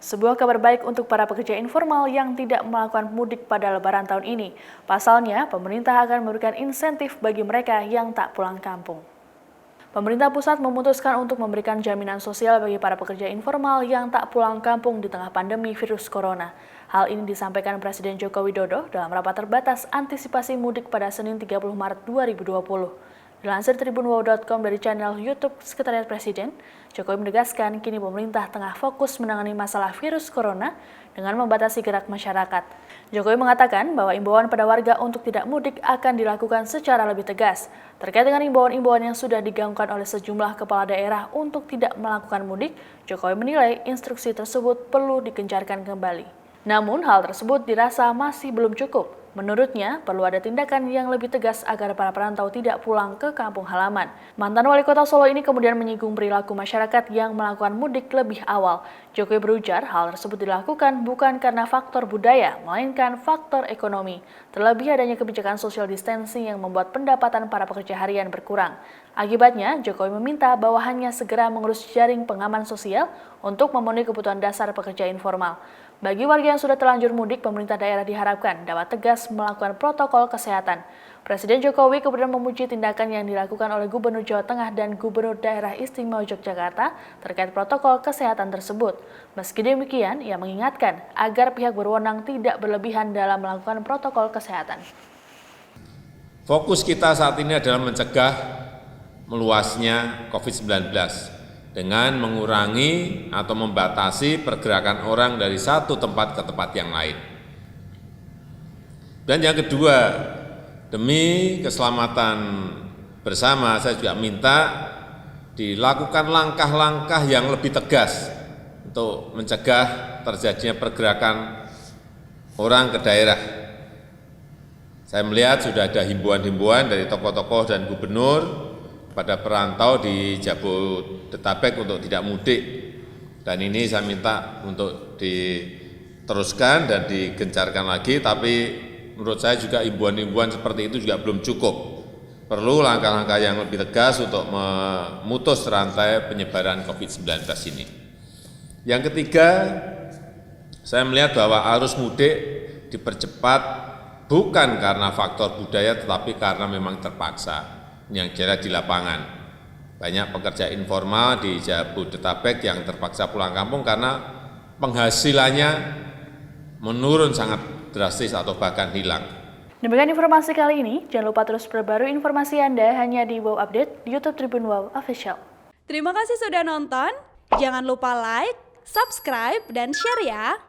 Sebuah kabar baik untuk para pekerja informal yang tidak melakukan mudik pada Lebaran tahun ini. Pasalnya, pemerintah akan memberikan insentif bagi mereka yang tak pulang kampung. Pemerintah pusat memutuskan untuk memberikan jaminan sosial bagi para pekerja informal yang tak pulang kampung di tengah pandemi virus corona. Hal ini disampaikan Presiden Joko Widodo dalam rapat terbatas antisipasi mudik pada Senin 30 Maret 2020. Dilansir tribunwow.com dari channel YouTube Sekretariat Presiden, Jokowi menegaskan kini pemerintah tengah fokus menangani masalah virus corona dengan membatasi gerak masyarakat. Jokowi mengatakan bahwa imbauan pada warga untuk tidak mudik akan dilakukan secara lebih tegas. Terkait dengan imbauan-imbauan yang sudah digaungkan oleh sejumlah kepala daerah untuk tidak melakukan mudik, Jokowi menilai instruksi tersebut perlu digencarkan kembali. Namun hal tersebut dirasa masih belum cukup. Menurutnya, perlu ada tindakan yang lebih tegas agar para perantau tidak pulang ke kampung halaman. Mantan wali kota Solo ini kemudian menyinggung perilaku masyarakat yang melakukan mudik lebih awal. Jokowi berujar hal tersebut dilakukan bukan karena faktor budaya, melainkan faktor ekonomi. Terlebih adanya kebijakan social distancing yang membuat pendapatan para pekerja harian berkurang. Akibatnya, Jokowi meminta bawahannya segera mengurus jaring pengaman sosial untuk memenuhi kebutuhan dasar pekerja informal. Bagi warga yang sudah terlanjur mudik, pemerintah daerah diharapkan dapat tegas melakukan protokol kesehatan. Presiden Jokowi kemudian memuji tindakan yang dilakukan oleh Gubernur Jawa Tengah dan Gubernur Daerah Istimewa Yogyakarta terkait protokol kesehatan tersebut. Meski demikian, ia mengingatkan agar pihak berwenang tidak berlebihan dalam melakukan protokol kesehatan. Fokus kita saat ini adalah mencegah meluasnya COVID-19 dengan mengurangi atau membatasi pergerakan orang dari satu tempat ke tempat yang lain. Dan yang kedua, demi keselamatan bersama, saya juga minta dilakukan langkah-langkah yang lebih tegas untuk mencegah terjadinya pergerakan orang ke daerah. Saya melihat sudah ada himbauan-himbauan dari tokoh-tokoh dan gubernur pada perantau di Jabodetabek untuk tidak mudik, dan ini saya minta untuk diteruskan dan digencarkan lagi, tapi menurut saya juga himbauan-himbauan seperti itu juga belum cukup. Perlu langkah-langkah yang lebih tegas untuk memutus rantai penyebaran COVID-19 ini. Yang ketiga, saya melihat bahwa arus mudik dipercepat bukan karena faktor budaya tetapi karena memang terpaksa. Yang jelas di lapangan, banyak pekerja informal di Jabodetabek yang terpaksa pulang kampung karena penghasilannya menurun sangat drastis atau bahkan hilang. Demikian informasi kali ini, jangan lupa terus perbarui informasi Anda hanya di Wow Update di YouTube Tribun Wow Official. Terima kasih sudah nonton, jangan lupa like, subscribe, dan share ya!